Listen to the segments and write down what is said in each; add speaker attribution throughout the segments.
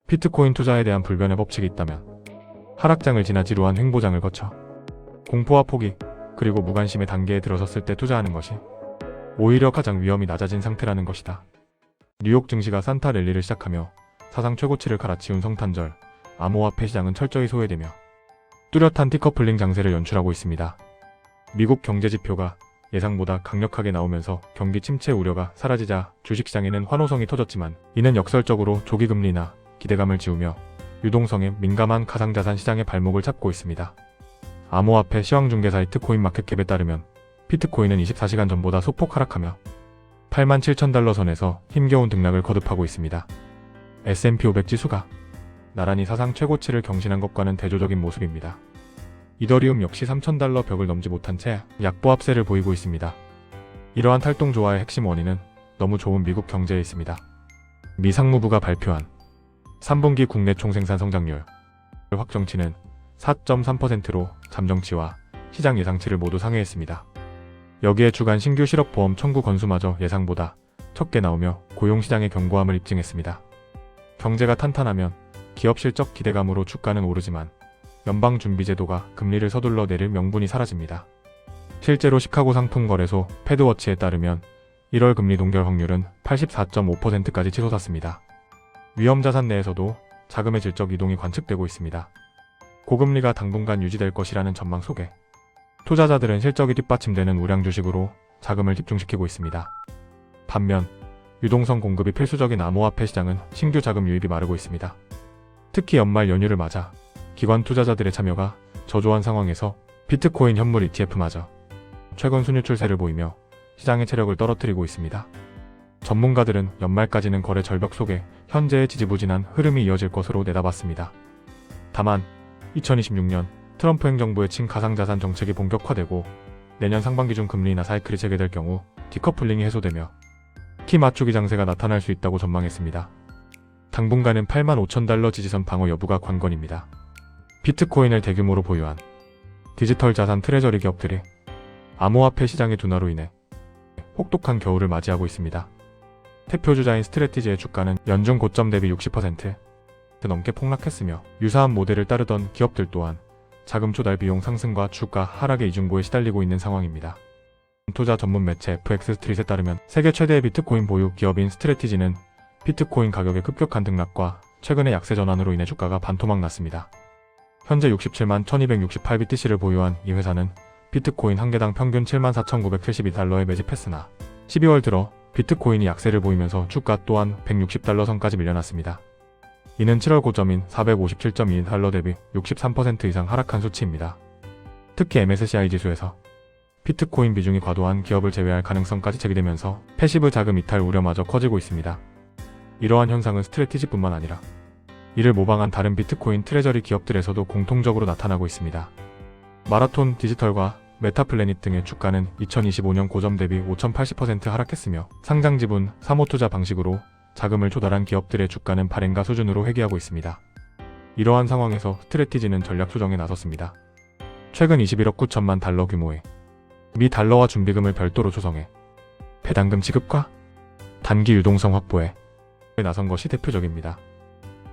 Speaker 1: 비트코인 투자에 대한 불변의 법칙이 있다면 하락장을 지나 지루한 횡보장을 거쳐 공포와 포기 그리고 무관심의 단계에 들어섰을 때 투자하는 것이 오히려 가장 위험이 낮아진 상태라는 것이다. 뉴욕 증시가 산타 랠리를 시작하며 사상 최고치를 갈아치운 성탄절, 암호화폐 시장은 철저히 소외되며 뚜렷한 디커플링 장세를 연출하고 있습니다. 미국 경제지표가 예상보다 강력하게 나오면서 경기 침체 우려가 사라지자 주식시장에는 환호성이 터졌지만 이는 역설적으로 조기금리나 기대감을 지우며 유동성에 민감한 가상자산 시장의 발목을 잡고 있습니다. 암호화폐 시황중개 사이트 코인마켓캡에 따르면 비트코인은 24시간 전보다 소폭 하락하며 87,000달러 선에서 힘겨운 등락을 거듭하고 있습니다. S&P 500 지수가 나란히 사상 최고치를 경신한 것과는 대조적인 모습입니다. 이더리움 역시 3,000달러 벽을 넘지 못한 채 약보합세를 보이고 있습니다. 이러한 탈동조화의 핵심 원인은 너무 좋은 미국 경제에 있습니다. 미 상무부가 발표한 3분기 국내 총생산 성장률 확정치는 4.3%로 잠정치와 시장 예상치를 모두 상회했습니다. 여기에 주간 신규 실업보험 청구 건수마저 예상보다 적게 나오며 고용시장의 견고함을 입증했습니다. 경제가 탄탄하면 기업 실적 기대감으로 주가는 오르지만 연방준비제도가 금리를 서둘러 내릴 명분이 사라집니다. 실제로 시카고 상품거래소 패드워치에 따르면 1월 금리 동결 확률은 84.5%까지 치솟았습니다. 위험자산 내에서도 자금의 질적 이동이 관측되고 있습니다. 고금리가 당분간 유지될 것이라는 전망 속에 투자자들은 실적이 뒷받침되는 우량 주식으로 자금을 집중시키고 있습니다. 반면 유동성 공급이 필수적인 암호화폐 시장은 신규 자금 유입이 마르고 있습니다. 특히 연말 연휴를 맞아 기관 투자자들의 참여가 저조한 상황에서 비트코인 현물 ETF마저 최근 순유출세를 보이며 시장의 체력을 떨어뜨리고 있습니다. 전문가들은 연말까지는 거래 절벽 속에 현재의 지지부진한 흐름이 이어질 것으로 내다봤습니다. 다만 2026년 트럼프 행정부의 친가상자산 정책이 본격화되고 내년 상반기 중 금리 인하 사이클이 재개될 경우 디커플링이 해소되며 키 맞추기 장세가 나타날 수 있다고 전망했습니다. 당분간은 85,000달러 지지선 방어 여부가 관건입니다. 비트코인을 대규모로 보유한 디지털 자산 트레저리 기업들이 암호화폐 시장의 둔화로 인해 혹독한 겨울을 맞이하고 있습니다. 대표주자인 스트래티지의 주가는 연중 고점 대비 60% 넘게 폭락했으며 유사한 모델을 따르던 기업들 또한 자금 조달 비용 상승과 주가 하락의 이중고에 시달리고 있는 상황입니다. 투자 전문 매체 FX 스트릿에 따르면 세계 최대의 비트코인 보유 기업인 스트래티지는 비트코인 가격의 급격한 등락과 최근의 약세 전환으로 인해 주가가 반토막 났습니다. 현재 67만 1268BTC를 보유한 이 회사는 비트코인 한 개당 평균 74,972달러에 매집했으나 12월 들어 비트코인이 약세를 보이면서 주가 또한 160달러 선까지 밀려났습니다. 이는 7월 고점인 457.2달러 대비 63% 이상 하락한 수치입니다. 특히 MSCI 지수에서 비트코인 비중이 과도한 기업을 제외할 가능성까지 제기되면서 패시브 자금 이탈 우려마저 커지고 있습니다. 이러한 현상은 스트래티지뿐만 아니라 이를 모방한 다른 비트코인 트레저리 기업들에서도 공통적으로 나타나고 있습니다. 마라톤 디지털과 메타플래닛 등의 주가는 2025년 고점 대비 5,080% 하락했으며 상장 지분 3호 투자 방식으로 자금을 조달한 기업들의 주가는 발행가 수준으로 회귀하고 있습니다. 이러한 상황에서 스트래티지는 전략 수정에 나섰습니다. 최근 21억 9천만 달러 규모의 미 달러화 준비금을 별도로 조성해 배당금 지급과 단기 유동성 확보에 나선 것이 대표적입니다.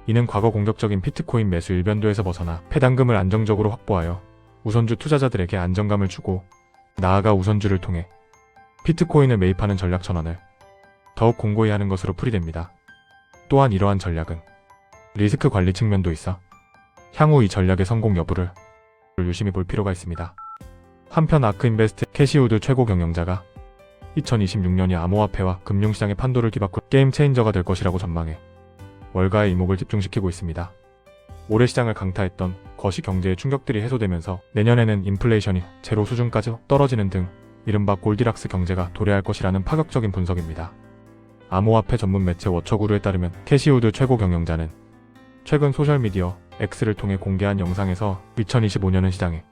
Speaker 1: 이는 과거 공격적인 비트코인 매수 일변도에서 벗어나 배당금을 안정적으로 확보하여 우선주 투자자들에게 안정감을 주고 나아가 우선주를 통해 비트코인을 매입하는 전략 전환을 더욱 공고히 하는 것으로 풀이됩니다. 또한 이러한 전략은 리스크 관리 측면도 있어 향후 이 전략의 성공 여부를 유심히 볼 필요가 있습니다. 한편 아크인베스트 캐시우드 최고 경영자가 2026년이 암호화폐와 금융시장의 판도를 뒤바꿀 게임 체인저가 될 것이라고 전망해 월가의 이목을 집중시키고 있습니다. 올해 시장을 강타했던 거시 경제의 충격들이 해소되면서 내년에는 인플레이션이 제로 수준까지 떨어지는 등 이른바 골디락스 경제가 도래할 것이라는 파격적인 분석입니다. 암호화폐 전문 매체 워처구루에 따르면 캐시우드 최고 경영자는 최근 소셜미디어 X를 통해 공개한 영상에서 2025년은 시장에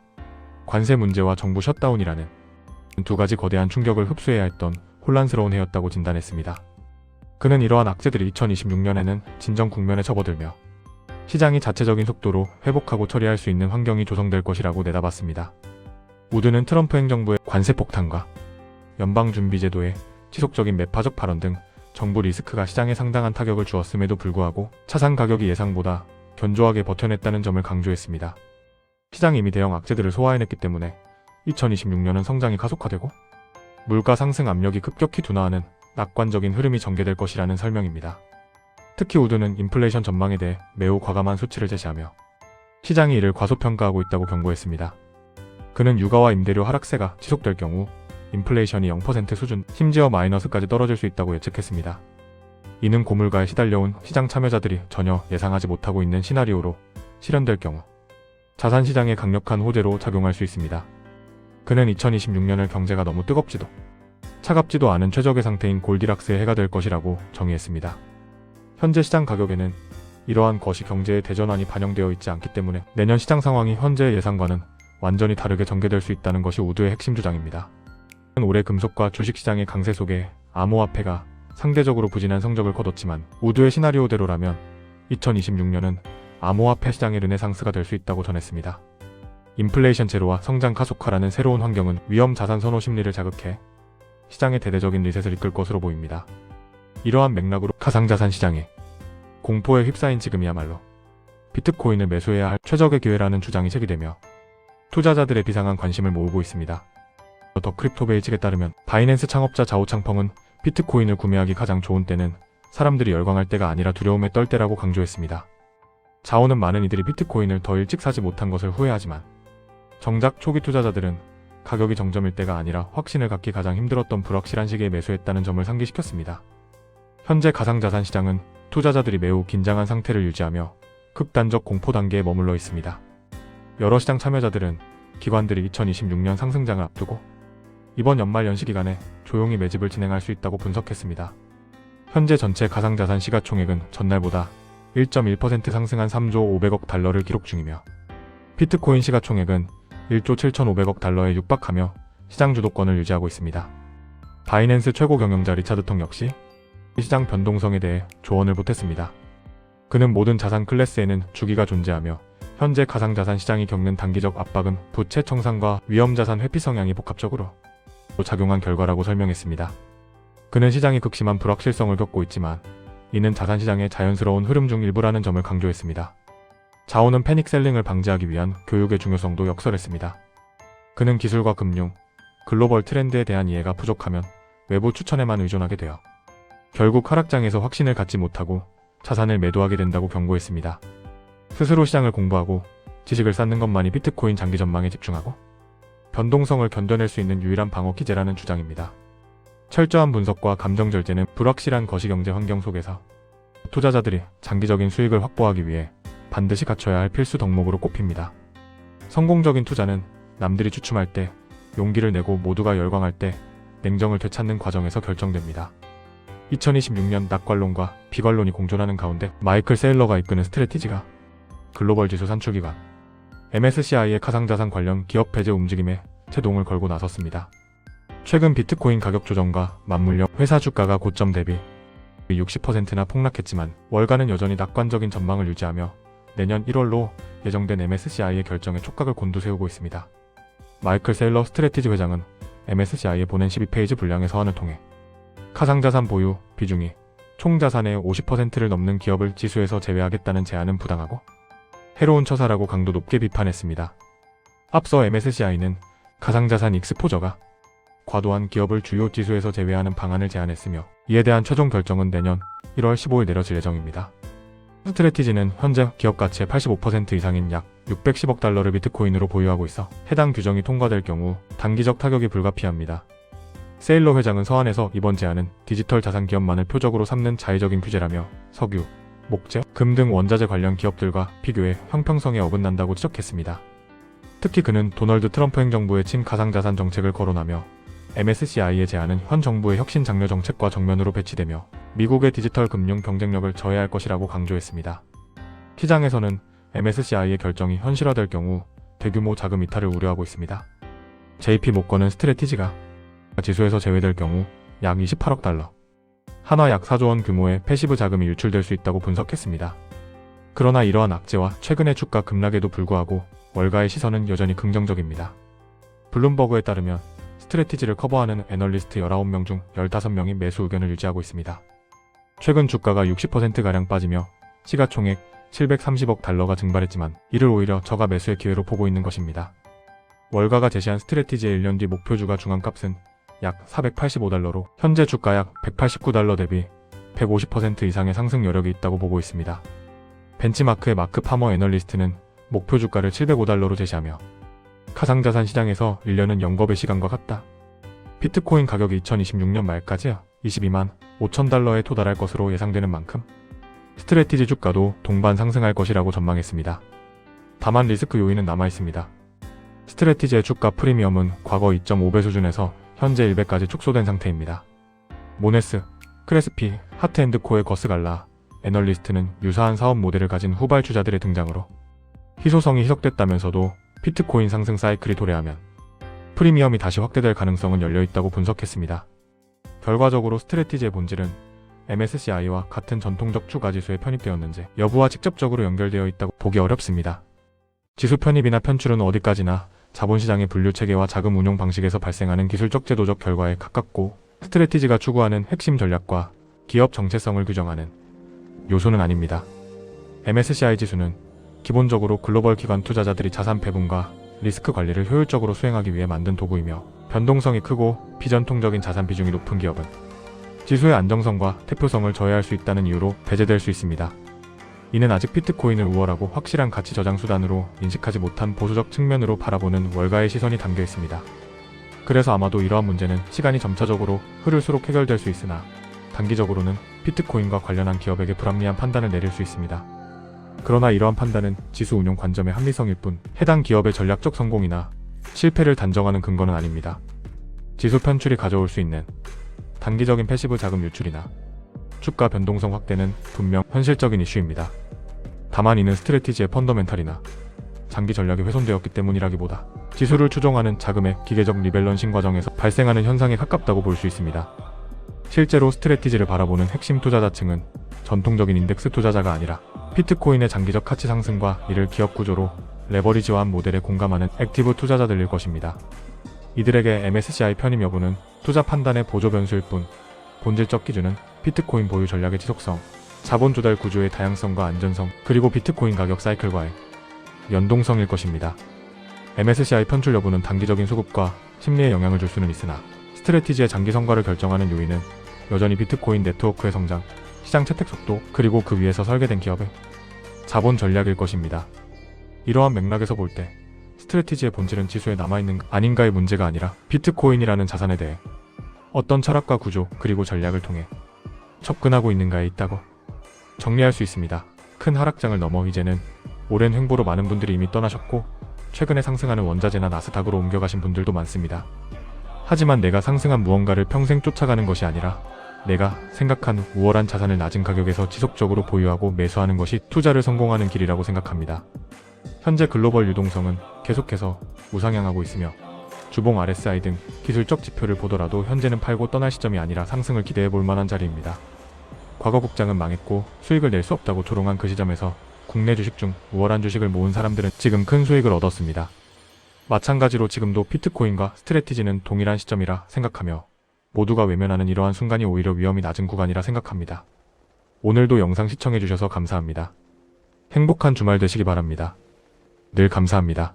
Speaker 1: 관세 문제와 정부 셧다운이라는 두 가지 거대한 충격을 흡수해야 했던 혼란스러운 해였다고 진단했습니다. 그는 이러한 악재들이 2026년에는 진정 국면에 접어들며 시장이 자체적인 속도로 회복하고 처리할 수 있는 환경이 조성될 것이라고 내다봤습니다. 우드는 트럼프 행정부의 관세 폭탄과 연방준비제도의 지속적인 매파적 발언 등 정부 리스크가 시장에 상당한 타격을 주었음에도 불구하고 차산 가격이 예상보다 견조하게 버텨냈다는 점을 강조했습니다. 시장이 이미 대형 악재들을 소화해냈기 때문에 2026년은 성장이 가속화되고 물가 상승 압력이 급격히 둔화하는 낙관적인 흐름이 전개될 것이라는 설명입니다. 특히 우드는 인플레이션 전망에 대해 매우 과감한 수치를 제시하며 시장이 이를 과소평가하고 있다고 경고했습니다. 그는 유가와 임대료 하락세가 지속될 경우 인플레이션이 0% 수준, 심지어 마이너스까지 떨어질 수 있다고 예측했습니다. 이는 고물가에 시달려온 시장 참여자들이 전혀 예상하지 못하고 있는 시나리오로 실현될 경우 자산 시장의 강력한 호재로 작용할 수 있습니다. 그는 2026년을 경제가 너무 뜨겁지도 차갑지도 않은 최적의 상태인 골디락스의 해가 될 것이라고 정의했습니다. 현재 시장 가격에는 이러한 것이 경제의 대전환이 반영되어 있지 않기 때문에 내년 시장 상황이 현재 예상과는 완전히 다르게 전개될 수 있다는 것이 우드의 핵심 주장입니다. 올해 금속과 주식시장의 강세 속에 암호화폐가 상대적으로 부진한 성적을 거뒀지만 우드의 시나리오대로라면 2026년은 암호화폐 시장의 르네상스가 될 수 있다고 전했습니다. 인플레이션 제로와 성장 가속화라는 새로운 환경은 위험 자산 선호 심리를 자극해 시장의 대대적인 리셋을 이끌 것으로 보입니다. 이러한 맥락으로 가상자산 시장에 공포에 휩싸인 지금이야말로 비트코인을 매수해야 할 최적의 기회라는 주장이 제기되며 투자자들의 비상한 관심을 모으고 있습니다. 더 크립토베이직에 따르면 바이낸스 창업자 자오 창펑은 비트코인을 구매하기 가장 좋은 때는 사람들이 열광할 때가 아니라 두려움에 떨 때라고 강조했습니다. 자오는 많은 이들이 비트코인을 더 일찍 사지 못한 것을 후회하지만 정작 초기 투자자들은 가격이 정점일 때가 아니라 확신을 갖기 가장 힘들었던 불확실한 시기에 매수했다는 점을 상기시켰습니다. 현재 가상자산 시장은 투자자들이 매우 긴장한 상태를 유지하며 극단적 공포 단계에 머물러 있습니다. 여러 시장 참여자들은 기관들이 2026년 상승장을 앞두고 이번 연말 연시 기간에 조용히 매집을 진행할 수 있다고 분석했습니다. 현재 전체 가상자산 시가총액은 전날보다 1.1% 상승한 3조 500억 달러를 기록 중이며 비트코인 시가총액은 1조 7,500억 달러에 육박하며 시장 주도권을 유지하고 있습니다. 바이낸스 최고 경영자 리차드 텅 역시 시장 변동성에 대해 조언을 보탰습니다. 그는 모든 자산 클래스에는 주기가 존재하며 현재 가상자산 시장이 겪는 단기적 압박은 부채 청산과 위험자산 회피 성향이 복합적으로 작용한 결과라고 설명했습니다. 그는 시장이 극심한 불확실성을 겪고 있지만 이는 자산시장의 자연스러운 흐름 중 일부라는 점을 강조했습니다. 자오는 패닉셀링을 방지하기 위한 교육의 중요성도 역설했습니다. 그는 기술과 금융, 글로벌 트렌드에 대한 이해가 부족하면 외부 추천에만 의존하게 되어 결국 하락장에서 확신을 갖지 못하고 자산을 매도하게 된다고 경고했습니다. 스스로 시장을 공부하고 지식을 쌓는 것만이 비트코인 장기 전망에 집중하고 변동성을 견뎌낼 수 있는 유일한 방어 기제라는 주장입니다. 철저한 분석과 감정 절제는 불확실한 거시경제 환경 속에서 투자자들이 장기적인 수익을 확보하기 위해 반드시 갖춰야 할 필수 덕목으로 꼽힙니다. 성공적인 투자는 남들이 주춤할 때, 용기를 내고 모두가 열광할 때 냉정을 되찾는 과정에서 결정됩니다. 2026년 낙관론과 비관론이 공존하는 가운데 마이클 세일러가 이끄는 스트래티지가 글로벌 지수 산출기관 MSCI의 가상자산 관련 기업 배제 움직임에 제동을 걸고 나섰습니다. 최근 비트코인 가격 조정과 맞물려 회사 주가가 고점 대비 60%나 폭락했지만 월가는 여전히 낙관적인 전망을 유지하며 내년 1월로 예정된 MSCI의 결정에 촉각을 곤두세우고 있습니다. 마이클 세일러 스트래티지 회장은 MSCI에 보낸 12페이지 분량의 서한을 통해 가상자산 보유 비중이 총 자산의 50%를 넘는 기업을 지수에서 제외하겠다는 제안은 부당하고 해로운 처사라고 강도 높게 비판했습니다. 앞서 MSCI는 가상자산 익스포저가 과도한 기업을 주요 지수에서 제외하는 방안을 제안했으며 이에 대한 최종 결정은 내년 1월 15일 내려질 예정입니다. 스트래티지는 현재 기업 가치의 85% 이상인 약 610억 달러를 비트코인으로 보유하고 있어 해당 규정이 통과될 경우 단기적 타격이 불가피합니다. 세일러 회장은 서한에서 이번 제안은 디지털 자산 기업만을 표적으로 삼는 자의적인 규제라며 석유, 목재, 금 등 원자재 관련 기업들과 비교해 형평성에 어긋난다고 지적했습니다. 특히 그는 도널드 트럼프 행정부의 친가상자산 정책을 거론하며 MSCI의 제안은 현 정부의 혁신 장려 정책과 정면으로 배치되며 미국의 디지털 금융 경쟁력을 저해할 것이라고 강조했습니다. 시장에서는 MSCI의 결정이 현실화될 경우 대규모 자금 이탈을 우려하고 있습니다. JP모건은 스트래티지가 지수에서 제외될 경우 약 28억 달러, 한화 약 4조 원 규모의 패시브 자금이 유출될 수 있다고 분석했습니다. 그러나 이러한 악재와 최근의 주가 급락에도 불구하고 월가의 시선은 여전히 긍정적입니다. 블룸버그에 따르면 스트래티지를 커버하는 애널리스트 19명 중 15명이 매수 의견을 유지하고 있습니다. 최근 주가가 60%가량 빠지며 시가총액 730억 달러가 증발했지만 이를 오히려 저가 매수의 기회로 보고 있는 것입니다. 월가가 제시한 스트래티지의 1년 뒤 목표주가 중앙값은 약 485달러로 현재 주가 약 189달러 대비 150% 이상의 상승 여력이 있다고 보고 있습니다. 벤치마크의 마크 파머 애널리스트는 목표 주가를 705달러로 제시하며 가상자산 시장에서 1년은 영겁의 시간과 같다. 비트코인 가격이 2026년 말까지 22만 5천 달러에 도달할 것으로 예상되는 만큼 스트래티지 주가도 동반 상승할 것이라고 전망했습니다. 다만 리스크 요인은 남아있습니다. 스트래티지의 주가 프리미엄은 과거 2.5배 수준에서 현재 1배까지 축소된 상태입니다. 모네스, 크레스피, 하트앤드코의 거스갈라 애널리스트는 유사한 사업 모델을 가진 후발주자들의 등장으로 희소성이 희석됐다면서도 비트코인 상승 사이클이 도래하면 프리미엄이 다시 확대될 가능성은 열려있다고 분석했습니다. 결과적으로 스트래티지의 본질은 MSCI와 같은 전통적 추가지수에 편입되었는지 여부와 직접적으로 연결되어 있다고 보기 어렵습니다. 지수 편입이나 편출은 어디까지나 자본시장의 분류체계와 자금 운용 방식에서 발생하는 기술적 제도적 결과에 가깝고 스트래티지가 추구하는 핵심 전략과 기업 정체성을 규정하는 요소는 아닙니다. MSCI 지수는 기본적으로 글로벌 기관 투자자들이 자산 배분과 리스크 관리를 효율적으로 수행하기 위해 만든 도구이며 변동성이 크고 비전통적인 자산 비중이 높은 기업은 지수의 안정성과 태표성을 저해할 수 있다는 이유로 배제될 수 있습니다. 이는 아직 비트코인을 우월하고 확실한 가치 저장 수단으로 인식하지 못한 보수적 측면으로 바라보는 월가의 시선이 담겨 있습니다. 그래서 아마도 이러한 문제는 시간이 점차적으로 흐를수록 해결될 수 있으나 단기적으로는 비트코인과 관련한 기업에게 불합리한 판단을 내릴 수 있습니다. 그러나 이러한 판단은 지수 운용 관점의 합리성일 뿐 해당 기업의 전략적 성공이나 실패를 단정하는 근거는 아닙니다. 지수 편출이 가져올 수 있는 단기적인 패시브 자금 유출이나 주가 변동성 확대는 분명 현실적인 이슈입니다. 다만 이는 스트래티지의 펀더멘탈이나 장기 전략이 훼손되었기 때문이라기보다 지수를 추종하는 자금의 기계적 리밸런싱 과정에서 발생하는 현상에 가깝다고 볼 수 있습니다. 실제로 스트래티지를 바라보는 핵심 투자자층은 전통적인 인덱스 투자자가 아니라 비트코인의 장기적 가치 상승과 이를 기업 구조로 레버리지화한 모델에 공감하는 액티브 투자자들일 것입니다. 이들에게 MSCI 편입 여부는 투자 판단의 보조 변수일 뿐 본질적 기준은 비트코인 보유 전략의 지속성, 자본 조달 구조의 다양성과 안전성, 그리고 비트코인 가격 사이클과의 연동성일 것입니다. MSCI 편출 여부는 단기적인 수급과 심리에 영향을 줄 수는 있으나 스트래티지의 장기 성과를 결정하는 요인은 여전히 비트코인 네트워크의 성장, 시장 채택 속도, 그리고 그 위에서 설계된 기업의 자본 전략일 것입니다. 이러한 맥락에서 볼 때 스트래티지의 본질은 지수에 남아있는 아닌가의 문제가 아니라 비트코인이라는 자산에 대해 어떤 철학과 구조 그리고 전략을 통해 접근하고 있는가에 있다고 정리할 수 있습니다. 큰 하락장을 넘어 이제는 오랜 횡보로 많은 분들이 이미 떠나셨고 최근에 상승하는 원자재나 나스닥으로 옮겨가신 분들도 많습니다. 하지만 내가 상승한 무언가를 평생 쫓아가는 것이 아니라 내가 생각한 우월한 자산을 낮은 가격에서 지속적으로 보유하고 매수하는 것이 투자를 성공하는 길이라고 생각합니다. 현재 글로벌 유동성은 계속해서 우상향하고 있으며 주봉 RSI 등 기술적 지표를 보더라도 현재는 팔고 떠날 시점이 아니라 상승을 기대해 볼 만한 자리입니다. 과거 국장은 망했고 수익을 낼 수 없다고 조롱한 그 시점에서 국내 주식 중 우월한 주식을 모은 사람들은 지금 큰 수익을 얻었습니다. 마찬가지로 지금도 비트코인과 스트래티지는 동일한 시점이라 생각하며 모두가 외면하는 이러한 순간이 오히려 위험이 낮은 구간이라 생각합니다. 오늘도 영상 시청해주셔서 감사합니다. 행복한 주말 되시기 바랍니다. 늘 감사합니다.